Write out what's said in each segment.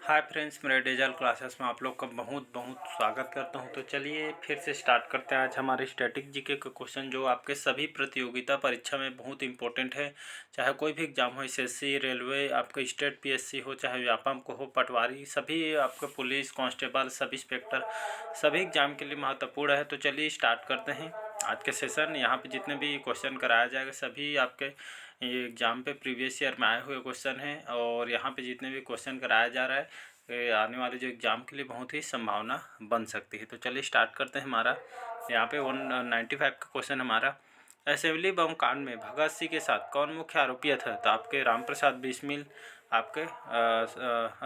Hi friends, मेरे digital classes में आप लोग का बहुत बहुत स्वागत करता हूं। तो चलिए फिर से स्टार्ट करते हैं। आज हमारे स्टैटिक जीके का क्वेश्चन जो आपके सभी प्रतियोगिता परीक्षा में बहुत इंपॉर्टेंट है। चाहे कोई भी एग्जाम हो, एसएससी, रेलवे, आपका स्टेट पीएससी हो, चाहे व्यापम को हो, पटवारी, सभी आपका पुलिस कांस्टेबल, सब इंस्पेक्टर, सभी एग्जाम के लिए महत्वपूर्ण है। तो चलिए स्टार्ट करते हैं आज के सेशन। यहाँ पे जितने भी क्वेश्चन कराया जाएगा सभी आपके ये एग्ज़ाम पे प्रीवियस ईयर में आए हुए क्वेश्चन हैं। और यहाँ पे जितने भी क्वेश्चन कराया जा रहा है आने वाले जो एग्ज़ाम के लिए बहुत ही संभावना बन सकती है। तो चलिए स्टार्ट करते हैं। हमारा यहाँ पे 195 का क्वेश्चन हमारा, असेंबली बम कांड में भगत सिंह के साथ कौन मुख्य आरोपी था? तो आपके रामप्रसाद बिस्मिल, आपके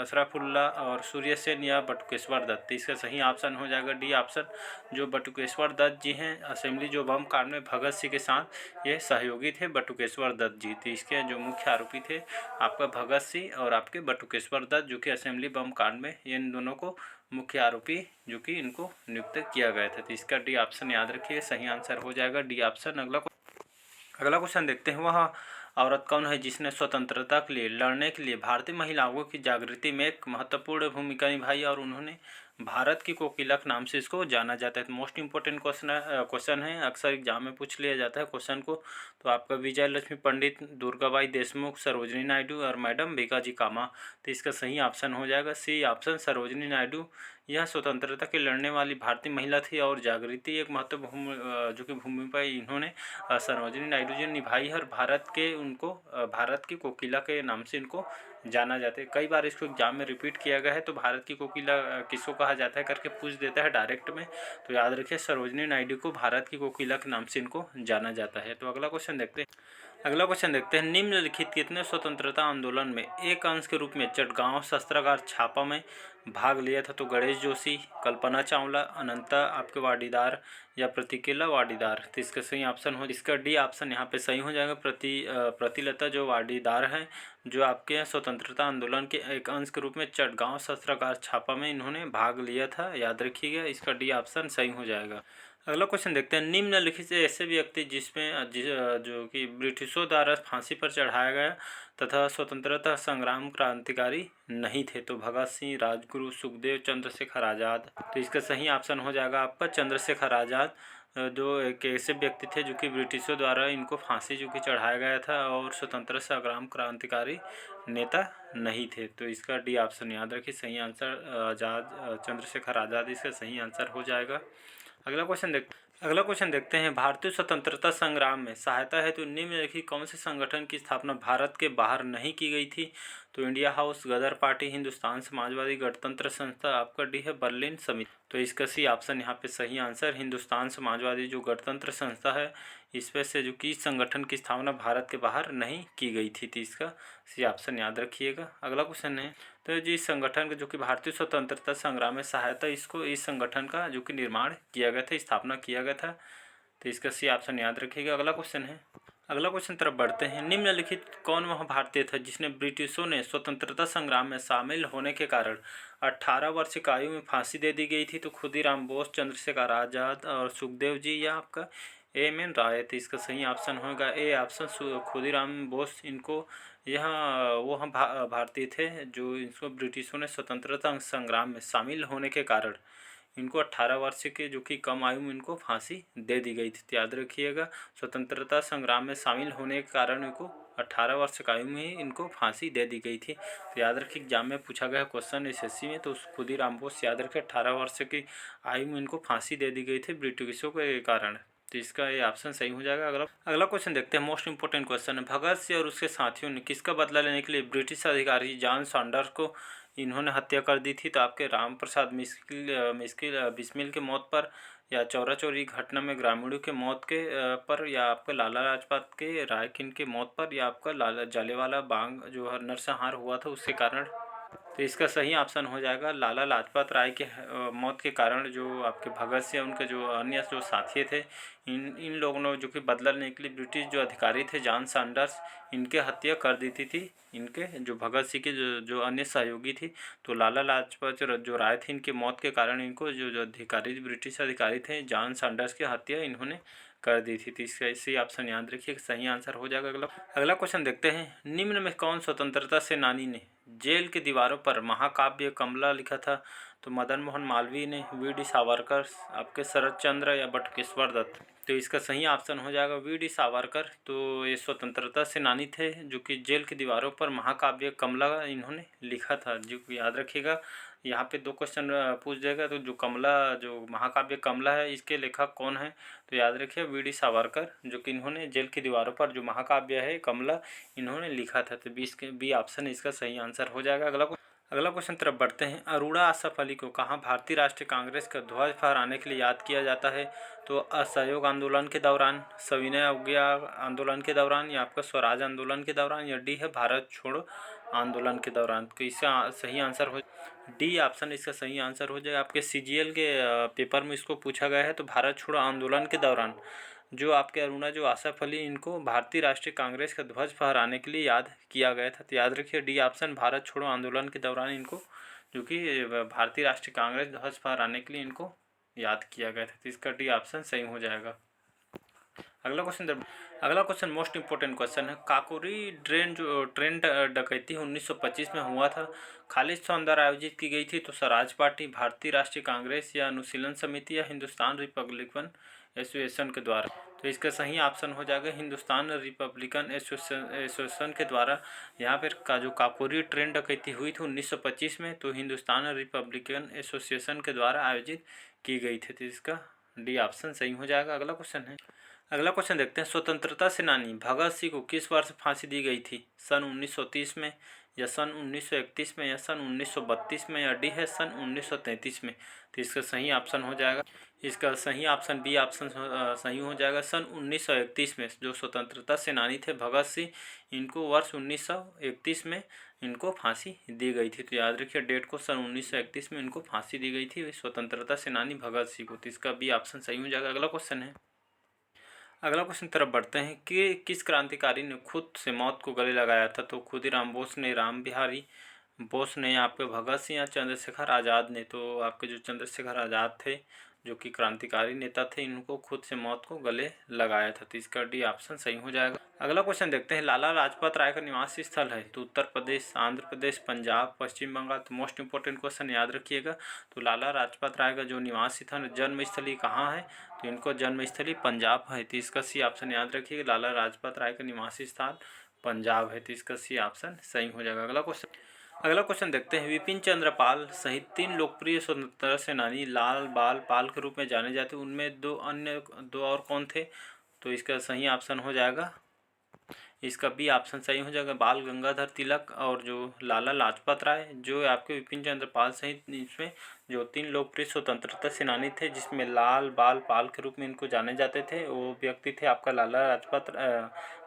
अशरफुल्ला और सूर्य सेन या बटुकेश्वर दत्त। तो इसका सही ऑप्शन हो जाएगा डी ऑप्शन, जो बटुकेश्वर दत्त जी हैं। असेंबली जो बम कांड में भगत सिंह के साथ ये सहयोगी थे बटुकेश्वर दत्त जी। तो इसके जो मुख्य आरोपी थे आपका भगत सिंह और आपके बटुकेश्वर दत्त, जो कि असेंबली बम कांड में इन दोनों को मुख्य आरोपी जो कि इनको नियुक्त किया गया था। तो इसका डी ऑप्शन याद रखिए, सही आंसर हो जाएगा डी ऑप्शन। अगला क्वेश्चन देखते हैं। वह औरत कौन है जिसने स्वतंत्रता के लिए लड़ने के लिए भारतीय महिलाओं की जागृति में एक महत्वपूर्ण भूमिका निभाई और उन्होंने भारत की कोकिला नाम से इसको जाना जाता है? तो मोस्ट इंपोर्टेंट क्वेश्चन है, अक्सर एग्जाम में पूछ लिया जाता है क्वेश्चन को। तो आपका विजय लक्ष्मी पंडित, दुर्गाबाई देशमुख, सरोजनी नायडू और मैडम भीकाजी कामा। तो इसका सही ऑप्शन हो जाएगा सी ऑप्शन, सरोजनी नायडू। यह स्वतंत्रता की लड़ने वाली भारतीय महिला थी और जागृति एक महत्वपूर्ण जो कि भूमिका इन्होंने सरोजनी नायडू जी ने निभाई है। और भारत की कोकिला के नाम से इनको जाना जाता है। कई बार इसको एग्जाम में रिपीट किया गया है। तो भारत की कोकिला किसको कहा जाता है करके पूछ देता है डायरेक्ट में। तो याद रखिए, सरोजनी नायडू को भारत की कोकिला के नाम से इनको जाना जाता है। तो अगला क्वेश्चन देखते हैं। निम्नलिखित कितने स्वतंत्रता आंदोलन में एक अंश के रूप में चटगांव शस्त्रागार छापा में भाग लिया था? तो गणेश जोशी, कल्पना चावला, अनंता आपके वाडीदार या प्रतिकेला वाडीदार। तो इसका सही ऑप्शन हो, इसका डी ऑप्शन यहाँ पे सही हो जाएगा। प्रतिलता जो वाडीदार है, जो आपके स्वतंत्रता आंदोलन के एक अंश के रूप में चटगांव शस्त्रागार छापा में इन्होंने भाग लिया था, याद रखिएगा। इसका डी ऑप्शन सही हो जाएगा। अगला क्वेश्चन देखते हैं। निम्नलिखित से ऐसे व्यक्ति जो कि ब्रिटिशों द्वारा फांसी पर चढ़ाया गया तथा स्वतंत्रता संग्राम क्रांतिकारी नहीं थे? तो भगत सिंह, राजगुरु, सुखदेव, चंद्रशेखर आज़ाद। तो इसका सही ऑप्शन हो जाएगा आपका चंद्रशेखर आज़ाद, जो एक ऐसे व्यक्ति थे जो कि ब्रिटिशों द्वारा इनको फांसी जो कि चढ़ाया गया था और स्वतंत्रता संग्राम क्रांतिकारी नेता नहीं थे। तो इसका डी ऑप्शन याद रखिए, सही आंसर आज़ाद, चंद्रशेखर आज़ाद इसका सही आंसर हो जाएगा। अगला क्वेश्चन देखते हैं। भारतीय स्वतंत्रता संग्राम में सहायता हेतु निम्नलिखित कौन से संगठन की स्थापना भारत के बाहर नहीं की गई थी? तो इंडिया हाउस, गदर पार्टी, हिंदुस्तान समाजवादी गणतंत्र संस्था, आपका डी है बर्लिन समिति। तो इसका सी ऑप्शन यहाँ पे सही आंसर, हिंदुस्तान समाजवादी जो गणतंत्र संस्था है, इसमें से जो कि संगठन की स्थापना भारत के बाहर नहीं की गई थी। तो इसका सी ऑप्शन याद रखिएगा। अगला क्वेश्चन है। तो जिस संगठन का जो कि भारतीय स्वतंत्रता संग्राम में सहायता इस संगठन का जो कि निर्माण किया गया था, स्थापना किया गया था। तो इसका सी ऑप्शन याद रखिएगा। अगला क्वेश्चन तरफ बढ़ते हैं। निम्नलिखित कौन वह भारतीय था जिसने ब्रिटिशों ने स्वतंत्रता संग्राम में शामिल होने के कारण 18 वर्ष की आयु में फांसी दे दी गई थी? तो खुदीराम बोस, चंद्रशेखर आज़ाद और सुखदेव जी या आपका एम.एन. राय। तो इसका सही ऑप्शन होगा ए ऑप्शन, खुदीराम बोस। इनको यह वो हम भारतीय थे जो इसको ब्रिटिशों ने स्वतंत्रता संग्राम में शामिल होने के कारण इनको 18 वर्ष के जो कि कम आयु में इनको फांसी दे दी गई थी। तो याद रखिएगा, स्वतंत्रता संग्राम में शामिल होने के कारण इनको 18 वर्ष की आयु में ही इनको फांसी दे दी गई थी। तो याद रखिए, एग्जाम में पूछा गया क्वेश्चन एसएससी में, तो खुदीराम बोस याद रखिए 18 वर्ष की आयु में इनको फांसी दे दी गई थी ब्रिटिशों के कारण। तो इसका ये ऑप्शन सही हो जाएगा। अगला क्वेश्चन देखते हैं। मोस्ट इंपोर्टेंट क्वेश्चन है। भगत सिंह और उसके साथियों ने किसका बदला लेने के लिए ब्रिटिश अधिकारी जॉन सैंडर्स को इन्होंने हत्या कर दी थी? तो आपके राम प्रसाद बिस्मिल के मौत पर, या चौरा चौरी घटना में ग्रामीणों के मौत के पर, या आपका लाला लाजपत के राय किन के मौत पर, या आपका लाला जलियांवाला बाग जो नरसंहार हुआ था उसके कारण? तो इसका सही ऑप्शन हो जाएगा लाला लाजपत राय के मौत के कारण। जो आपके भगत सिंह उनके जो अन्य जो साथी थे, इन लोगों ने जो कि बदला लेने के लिए ब्रिटिश जो अधिकारी थे जॉन सैंडर्स, इनके हत्या कर दी थी। इनके जो भगत सिंह के जो अन्य सहयोगी थी, तो लाला लाजपत जो राय थे, इनके मौत के कारण इनको जो अधिकारी ब्रिटिश अधिकारी थे जॉन सैंडर्स की हत्या इन्होंने कर दी थी। तो इसका इसी ऑप्शन याद रखिए, सही आंसर हो जाएगा। अगला क्वेश्चन देखते हैं। निम्न में कौन स्वतंत्रता सेनानी ने जेल की दीवारों पर महाकाव्य कमला लिखा था? तो मदन मोहन मालवीय ने, वी.डी. सावरकर, आपके शरद चंद्र या बटुकेश्वर दत्त? तो इसका सही ऑप्शन हो जाएगा वी.डी. सावरकर। तो ये स्वतंत्रता सेनानी थे जो कि जेल की दीवारों पर महाकाव्य कमला इन्होंने लिखा था, जो कि याद रखिएगा। यहाँ पे 2 क्वेश्चन पूछ देगा। तो जो महाकाव्य कमला है, इसके लेखक कौन है? तो याद रखिए वी.डी. सावरकर, जो कि इन्होंने जेल की दीवारों पर जो महाकाव्य है कमला इन्होंने लिखा था। तो बी ऑप्शन इसका सही आंसर हो जाएगा। अगला क्वेश्चन तरफ बढ़ते हैं। अरोड़ा आसफ अली को कहाँ भारतीय राष्ट्रीय कांग्रेस का ध्वज फहराने के लिए याद किया जाता है? तो असहयोग आंदोलन के दौरान, सविनय अवज्ञा आंदोलन के दौरान, या आपका स्वराज आंदोलन के दौरान, या डी है भारत छोड़ो आंदोलन के दौरान? तो इसका सही आंसर हो डी ऑप्शन इसका सही आंसर हो जाएगा। आपके सीजीएल के पेपर में इसको पूछा गया है। तो भारत छोड़ो आंदोलन के दौरान जो आपके अरुणा जो आसफ अली, इनको भारतीय राष्ट्रीय कांग्रेस का ध्वज फहराने के लिए याद किया गया था। तो याद रखिए डी ऑप्शन, भारत छोड़ो आंदोलन के दौरान इनको, जो कि भारतीय राष्ट्रीय कांग्रेस ध्वज फहराने के लिए इनको याद किया गया था। तो इसका डी ऑप्शन सही हो जाएगा। अगला क्वेश्चन मोस्ट इंपोर्टेंट क्वेश्चन है। काकोरी ट्रेन डकैती 1925 में हुआ था, खालिद स्थान द्वारा आयोजित की गई थी? तो स्वराज पार्टी, भारतीय राष्ट्रीय कांग्रेस, या अनुशीलन समिति, या हिंदुस्तान रिपब्लिकन एसोसिएशन के द्वारा? तो इसका सही ऑप्शन हो जाएगा हिंदुस्तान रिपब्लिकन एसोसिएशन के द्वारा। यहाँ पर का जो काकोरी ट्रेन डकैती हुई थी 1925 में, तो हिंदुस्तान रिपब्लिकन एसोसिएशन के द्वारा आयोजित की गई थी। तो इसका डी ऑप्शन सही हो जाएगा। अगला क्वेश्चन देखते हैं। स्वतंत्रता सेनानी भगत सिंह को किस वर्ष फांसी दी गई थी? सन 1930 में, या सन 1931 में, या सन 1932 में, या डी है सन 1933 में? तो इसका सही ऑप्शन हो जाएगा, इसका सही ऑप्शन बी ऑप्शन सही हो जाएगा। सन 1931 में जो स्वतंत्रता सेनानी थे भगत सिंह, इनको वर्ष 1931 में इनको फांसी दी गई थी। तो याद रखिए डेट को, सन 1931 में इनको फांसी दी गई थी स्वतंत्रता सेनानी भगत सिंह को। तो इसका बी ऑप्शन सही हो जाएगा। अगला क्वेश्चन तरफ बढ़ते हैं कि किस क्रांतिकारी ने खुद से मौत को गले लगाया था? तो खुदीराम बोस ने, राम बिहारी बोस ने, आपके भगत सिंह, या चंद्रशेखर आज़ाद ने? तो आपके जो चंद्रशेखर आज़ाद थे, जो कि क्रांतिकारी नेता थे, इनको खुद से मौत को गले लगाया था। तो इसका डी ऑप्शन सही हो जाएगा। अगला क्वेश्चन देखते हैं। लाला लाजपत राय का निवास स्थल है? तो उत्तर प्रदेश, आंध्र प्रदेश, पंजाब, पश्चिम बंगाल? तो मोस्ट इंपोर्टेंट क्वेश्चन याद रखिएगा। तो लाला लाजपत राय का जो निवास स्थल, जन्मस्थली कहाँ है? तो इनको जन्मस्थली पंजाब है। तो इसका सी ऑप्शन याद रखिएगा, लाला लाजपत राय का निवासी स्थान पंजाब है। तो इसका सी ऑप्शन सही हो जाएगा। अगला क्वेश्चन देखते हैं। विपिन चंद्र पाल सहित 3 लोकप्रिय स्वतंत्रता सेनानी लाल बाल पाल के रूप में जाने जाते, उनमें दो और कौन थे? तो इसका सही ऑप्शन हो जाएगा, इसका बी ऑप्शन सही हो जाएगा, बाल गंगाधर तिलक और जो लाला लाजपत राय। जो आपके विपिन चंद्र पाल सहित इसमें जो 3 लोकप्रिय स्वतंत्रता सेनानी थे, जिसमें लाल बाल पाल के रूप में इनको जाने जाते थे, वो व्यक्ति थे आपका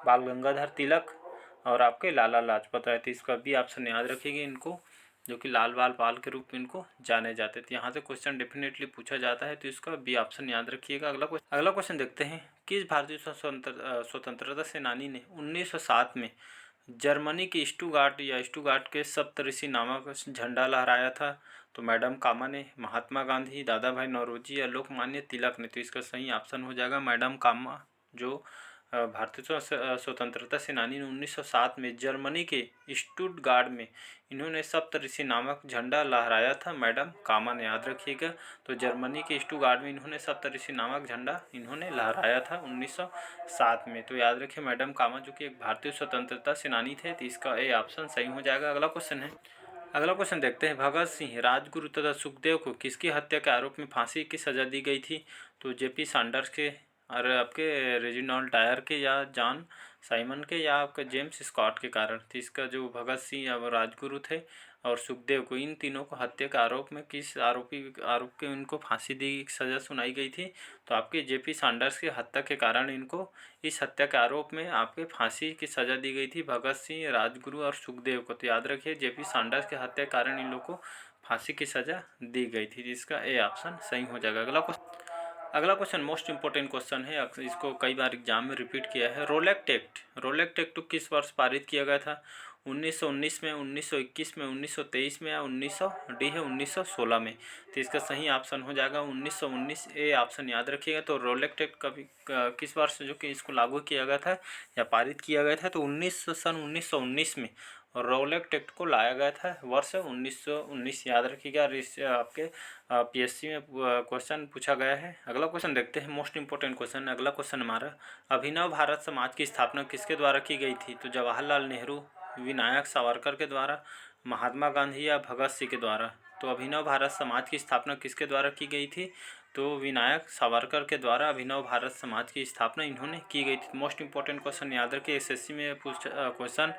बाल गंगाधर तिलक और आपके लाला लाजपत राय। तो इसका भी ऑप्शन याद रखिएगा इनको, जो कि लाल बाल पाल के रूप में इनको जाने जाते थे। यहाँ से क्वेश्चन डेफिनेटली पूछा जाता है, तो इसका बी ऑप्शन याद रखिएगा। अगला क्वेश्चन देखते हैं। किस भारतीय स्वतंत्रता सेनानी ने 1907 में जर्मनी के स्टुगार्ट के सप्तऋषि नामक झंडा लहराया था? तो मैडम कामा ने, महात्मा गांधी, दादा भाई नौरोजी, या लोकमान्य तिलक ने? तो इसका सही ऑप्शन हो जाएगा मैडम कामा, जो भारतीय स्वतंत्रता सेनानी ने 1907 में जर्मनी के स्टुटगार्ट में इन्होंने सप्तऋषि नामक झंडा लहराया था। मैडम कामा ने, याद रखिएगा। तो जर्मनी के स्टुटगार्ट में इन्होंने सप्तऋषि नामक झंडा इन्होंने लहराया था 1907 में। तो याद रखिए मैडम कामा, जो कि एक भारतीय स्वतंत्रता सेनानी थे। तो इसका ए ऑप्शन सही हो जाएगा। अगला क्वेश्चन देखते हैं। भगत सिंह, राजगुरु तथा सुखदेव को किसकी हत्या के आरोप में फांसी की सजा दी गई थी? तो जेपी सैंडर्स के, और आपके रेजिनाल्ड डायर के, या जॉन साइमन के, या आपका जेम्स स्कॉट के कारण? तो इसका जो भगत सिंह अब राजगुरु थे और सुखदेव को, इन तीनों को हत्या के आरोप में किस आरोप के उनको फांसी दी सज़ा सुनाई गई थी? तो आपके जेपी सैंडर्स की हत्या के कारण इनको इस हत्या के आरोप में आपके फांसी की सज़ा दी गई थी, भगत सिंह, राजगुरु और सुखदेव को। तो याद रखिए जेपी सैंडर्स के हत्या के कारण इन लोग को फांसी की सज़ा दी गई थी, जिसका ए ऑप्शन सही हो जाएगा। अगला क्वेश्चन मोस्ट इंपोर्टेंट क्वेश्चन है, इसको कई बार एग्जाम में रिपीट किया है। रोलेक्ट एक्ट किस वर्ष पारित किया गया था? 1919 में, 1921 में, 1923 में, या 1916 में? तो इसका सही ऑप्शन हो जाएगा 1919, ए ऑप्शन याद रखिएगा। तो रोलेक्ट एक्ट कभी किस वर्ष जो कि इसको लागू किया गया था या पारित किया गया था? तो सन 1919 में रॉलेट एक्ट को लाया गया था? वर्ष 1919 याद रखिएगा। आपके पीएससी में क्वेश्चन पूछा गया है। अगला क्वेश्चन देखते हैं, मोस्ट इंपॉर्टेंट क्वेश्चन। अगला क्वेश्चन हमारा, अभिनव भारत समाज की स्थापना किसके द्वारा की गई थी? तो जवाहरलाल नेहरू, विनायक सावरकर के द्वारा, महात्मा गांधी या भगत सिंह के द्वारा? तो अभिनव भारत समाज की स्थापना किसके द्वारा की गई थी? तो विनायक सावरकर के द्वारा अभिनव भारत समाज की स्थापना इन्होंने की गई थी। मोस्ट इंपॉर्टेंट क्वेश्चन याद रखिए, एसएससी में क्वेश्चन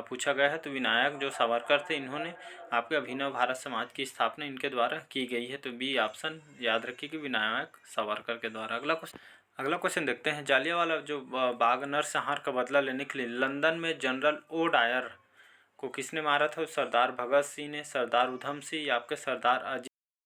पूछा गया है। तो विनायक जो सावरकर थे, इन्होंने आपके अभिनव भारत समाज की स्थापना इनके द्वारा की गई है। तो बी ऑप्शन याद रखिए कि विनायक सावरकर के द्वारा। अगला क्वेश्चन देखते हैं, जालियांवाला जो बाग नरसंहार का बदला लेने के लिए लंदन में जनरल ओ डायर को किसने मारा था? सरदार भगत सिंह ने, सरदार उधम सिंह या आपके सरदार